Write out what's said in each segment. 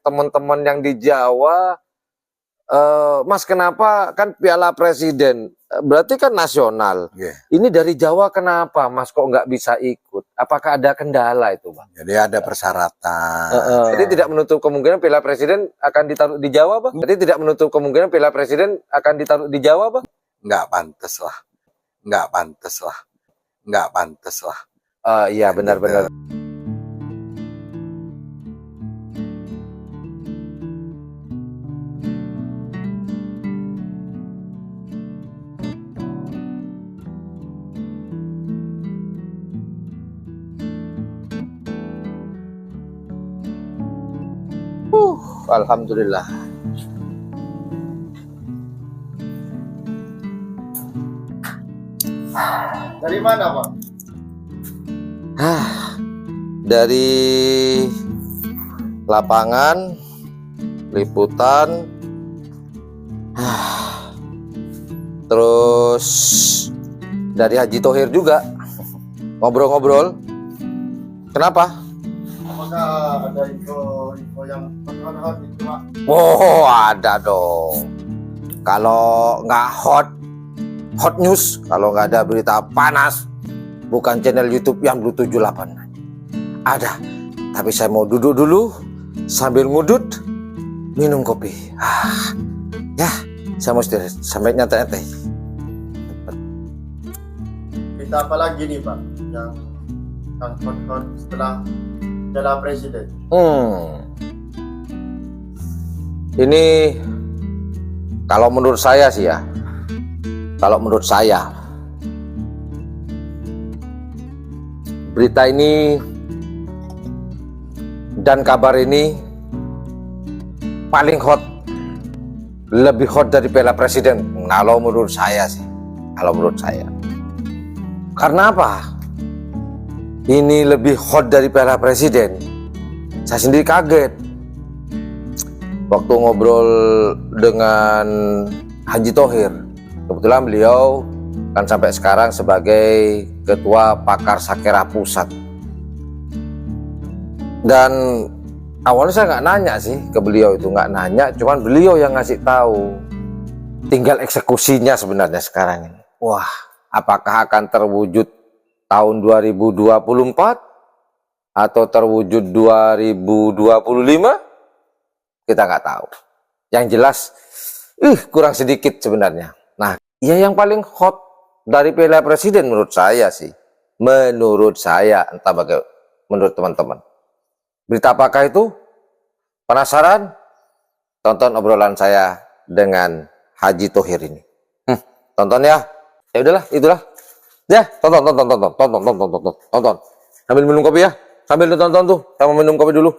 teman-teman yang di Jawa, Mas, kenapa kan Piala Presiden berarti kan nasional? Ini dari Jawa, kenapa Mas kok nggak bisa ikut? Apakah ada kendala itu, Bang? Jadi ada persyaratan. Jadi tidak menutup kemungkinan Piala Presiden akan ditaruh di Jawa, Bang? Jadi tidak menutup kemungkinan Piala Presiden akan ditaruh di Jawa, Bang? Nggak pantas lah. Nggak pantas lah. Nggak pantas lah. Iya, benar-benar. Alhamdulillah. Dari mana, Pak? Dari lapangan, liputan, terus dari Haji Thohir juga ngobrol-ngobrol. Kenapa? Apakah ada info yang hot itu, Pak? Oh, ada dong. Kalau nggak hot news, kalau nggak ada berita panas, bukan channel YouTube yang Blue 78. Ada, tapi saya mau duduk dulu sambil ngudut minum kopi. Ya, saya mau istirahat sampai nyantai-nyantai. Kita apa lagi nih, Pak, yang hot setelah Piala Presiden? Ini kalau menurut saya sih ya, berita ini dan kabar ini paling hot, lebih hot dari Piala Presiden. Kalau menurut saya sih, karena apa? Ini lebih hot dari Piala Presiden. Saya sendiri kaget waktu ngobrol dengan Haji Thohir. Kebetulan beliau kan sampai sekarang sebagai Ketua Pakar Sakera Pusat. Dan awalnya saya nggak nanya sih ke beliau itu, nggak nanya, cuman beliau yang ngasih tahu. Tinggal eksekusinya sebenarnya sekarang ini. Wah, apakah akan terwujud tahun 2024 atau terwujud 2025? Kita nggak tahu. Yang jelas, kurang sedikit sebenarnya. Nah, ya yang paling hot dari Piala Presiden menurut saya sih. Menurut saya, entah bagaimana menurut teman-teman. Berita apakah itu? Penasaran? Tonton obrolan saya dengan Haji Thohir ini. Tonton ya. Ya udahlah, itulah. Ya, tonton. Sambil minum kopi ya. Sambil tonton tuh, sama minum kopi dulu.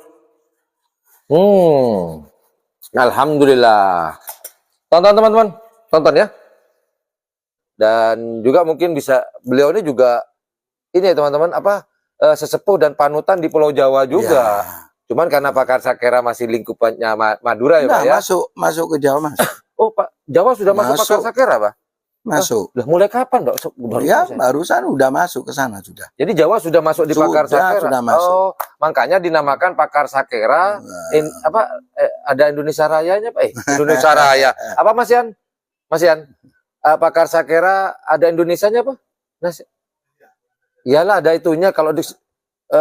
Alhamdulillah. Tonton teman-teman, tonton ya. Dan juga mungkin bisa, beliau ini juga ini ya teman-teman, sesepuh dan panutan di Pulau Jawa juga. Ya. Cuman karena Pakar Sakera masih lingkupannya Madura ya, Pak ya. Masuk ke Jawa, Mas. Oh, Pak, Jawa sudah masuk Pakar Sakera, Pak? Masuk. Udah mulai kapan, Dok? Barusan udah masuk ke sana sudah. Jadi Jawa sudah masuk di Pakar Sakera. Sudah masuk. Oh, makanya dinamakan Pakar Sakera. Ada Indonesia Rayanya, Pak? Indonesia Raya. Apa Mas Yan? Pakar Sakera ada Indonesianya, Pak? Iyalah, ada itunya kalau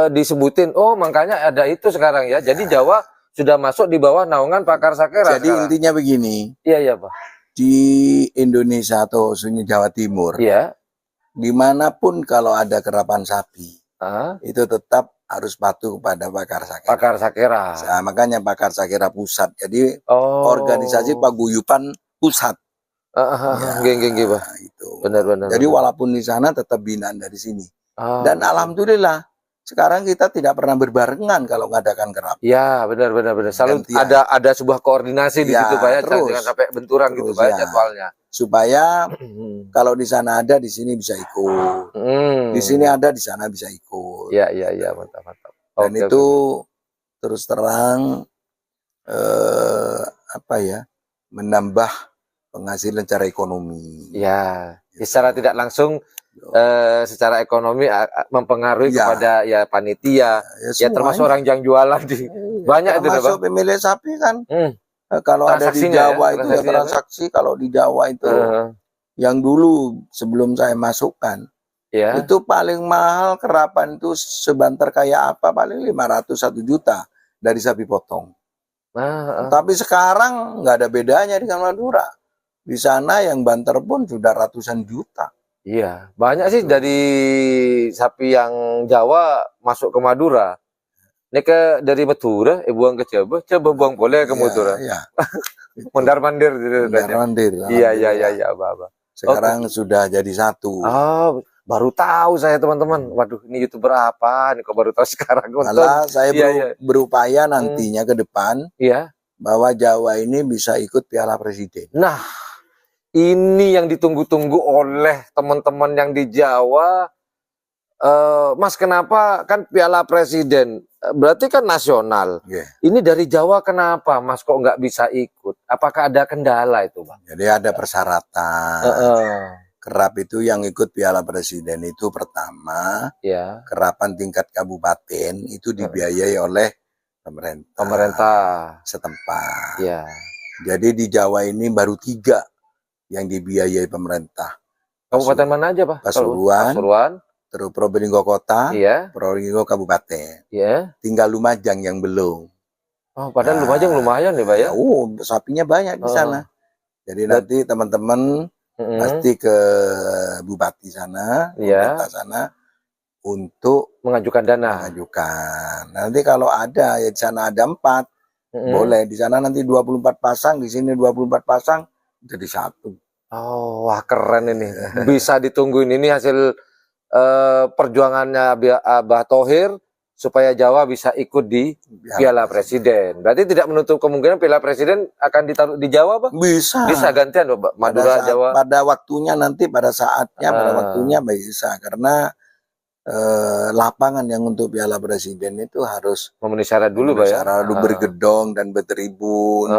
disebutin. Oh, makanya ada itu sekarang ya. Jadi Jawa sudah masuk di bawah naungan Pakar Sakera. Jadi sekarang intinya begini. Iya, Pak. Di Indonesia atau khususnya Jawa Timur, ya, dimanapun kalau ada kerapan sapi, itu tetap harus patuh kepada Pakar Sakera. Pakar Sakera. Nah, makanya Pakar Sakera Pusat. Jadi organisasi paguyuban pusat. Pak. Itu. Benar. Jadi walaupun di sana tetap binaan dari sini. Dan alhamdulillah sekarang kita tidak pernah berbarengan kalau mengadakan kerap. Ya, benar. Selalu ada sebuah koordinasi di situ, Pak ya, jangan sampai benturan gitu, Pak, jadwalnya. Supaya kalau di sana ada, di sini bisa ikut. Di sini ada, di sana bisa ikut. Iya, mantap. Dan itu terus terang menambah penghasilan secara ekonomi. Ya, secara tidak langsung secara ekonomi mempengaruhi Ya. kepada ya panitia, ya termasuk orang yang jualan di banyak itu, termasuk Bang. pemilik sapi kan. Hmm. Kalau ada di Transaksinya ya, Jawa itu ya transaksinya, transaksi. Kalau di Jawa itu yang dulu sebelum saya masukkan ya. itu paling mahal kerapan itu sebantar kayak apa paling 500 1 juta dari sapi potong. Tapi sekarang nggak ada bedanya dengan Madura. Di sana yang banter pun sudah ratusan juta. Iya, banyak sih dari sapi yang Jawa masuk ke Madura. Ini dari Madura, buang ke Jawa, coba buang boleh ke Madura. Iya. Mondar-mandir gitu. Mondar-mandir. Iya, Abah. Sekarang sudah jadi satu. Oh, baru tahu saya teman-teman. Waduh, ini YouTuber apa? Ini kok baru tahu sekarang. Malah saya berupaya nantinya ke depan Iya. bahwa Jawa ini bisa ikut Piala Presiden. Nah, ini yang ditunggu-tunggu oleh teman-teman yang di Jawa. Mas, kenapa kan Piala Presiden? Berarti kan nasional. Yeah. Ini dari Jawa kenapa, Mas, kok nggak bisa ikut? Apakah ada kendala itu, Bang? Jadi ada persyaratan. Kerap itu yang ikut Piala Presiden itu pertama, kerapan tingkat kabupaten itu dibiayai oleh pemerintah setempat. Yeah. Jadi di Jawa ini baru 3 yang dibiayai pemerintah. Kabupaten mana aja, Pak? Pasuruan, terus Probolinggo Kota, Probolinggo Kabupaten. Tinggal Lumajang yang belum. Oh, padahal Lumajang lumayan nih, Pak ya? Oh, sapinya banyak di sana. Jadi nanti teman-teman pasti ke bupati sana, pemerintah sana untuk mengajukan dana. Nanti kalau ada ya di sana ada 4, boleh di sana nanti 24 pasang, di sini 24 pasang jadi 1. Oh, wah keren ini. Bisa ditungguin ini hasil perjuangannya Abah Thohir supaya Jawa bisa ikut di Piala Presiden. Berarti tidak menutup kemungkinan Piala Presiden akan ditaruh di Jawa, Pak? Bisa. Bisa gantian, Pak. Madura, Jawa. Pada waktunya nanti, pada saatnya, pada waktunya bisa. Karena lapangan yang untuk Piala Presiden itu harus memenuhi syarat dulu, Pak ya. Syarat bergedong dan bertribun.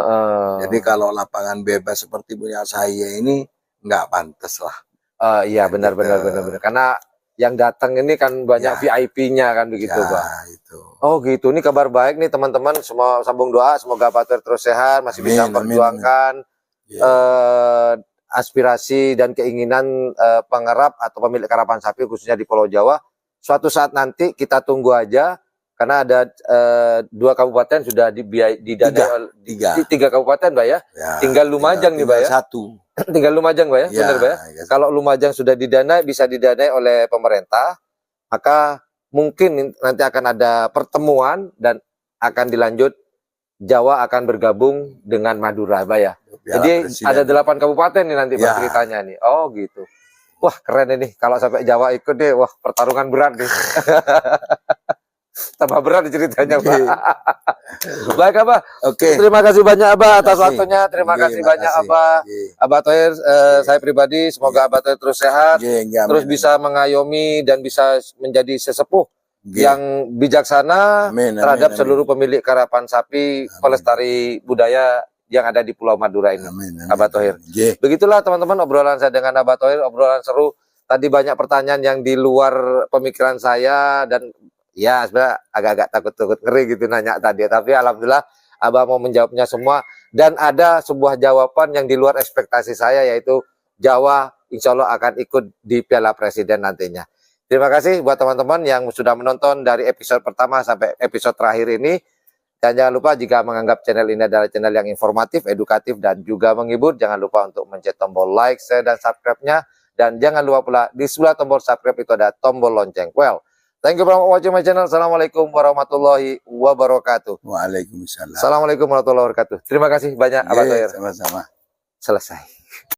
Jadi kalau lapangan bebas seperti punya saya ini nggak pantas lah. Iya benar. Karena yang datang ini kan banyak VIP-nya kan begitu, Pak. Itu. Oh gitu. Ini kabar baik nih teman-teman. Semua sambung doa. Semoga Abah Thohir terus sehat, masih bisa memperjuangkan aspirasi dan keinginan pengerap atau pemilik karapan sapi khususnya di Pulau Jawa. Suatu saat nanti kita tunggu aja karena ada 2 kabupaten sudah didanai 3 kabupaten, Pak ya. Tinggal Lumajang nih, Pak ya. 1. Tinggal Lumajang, Pak ya. Benar, Pak ya. Kalau Lumajang sudah didanai, bisa didanai oleh pemerintah, maka mungkin nanti akan ada pertemuan dan akan dilanjut Jawa akan bergabung dengan Madura, Pak ya. Jadi ada 8 kabupaten nih nanti Pak ceritanya nih. Oh gitu. Wah keren ini. Kalau sampai Jawa ikut deh, wah pertarungan berat nih. Tambah berat ceritanya, Pak. Baik, Abah. Oke. Terima kasih banyak, Abah, atas waktunya. Terima kasih banyak, Abah. Abah Thohir, saya pribadi semoga Abah Thohir terus sehat, terus bisa mengayomi dan bisa menjadi sesepuh yang bijaksana terhadap seluruh pemilik karapan sapi pelestari budaya yang ada di Pulau Madura ini. Abah Thohir. Begitulah teman-teman obrolan saya dengan Abah Thohir, obrolan seru. Tadi banyak pertanyaan yang di luar pemikiran saya dan ya sebenarnya agak-agak takut-takut ngeri gitu nanya tadi. Tapi alhamdulillah Abah mau menjawabnya semua dan ada sebuah jawaban yang di luar ekspektasi saya yaitu Jawa insya Allah akan ikut di Piala Presiden nantinya. Terima kasih buat teman-teman yang sudah menonton dari episode pertama sampai episode terakhir ini. Dan jangan lupa jika menganggap channel ini adalah channel yang informatif, edukatif, dan juga menghibur, jangan lupa untuk mencet tombol like, share, dan subscribe-nya. Dan jangan lupa pula di sebelah tombol subscribe itu ada tombol lonceng. Well, thank you for watching my channel. Assalamualaikum warahmatullahi wabarakatuh. Waalaikumsalam. Assalamualaikum warahmatullahi wabarakatuh. Terima kasih banyak, Abah Thohir. Sama-sama. Selesai.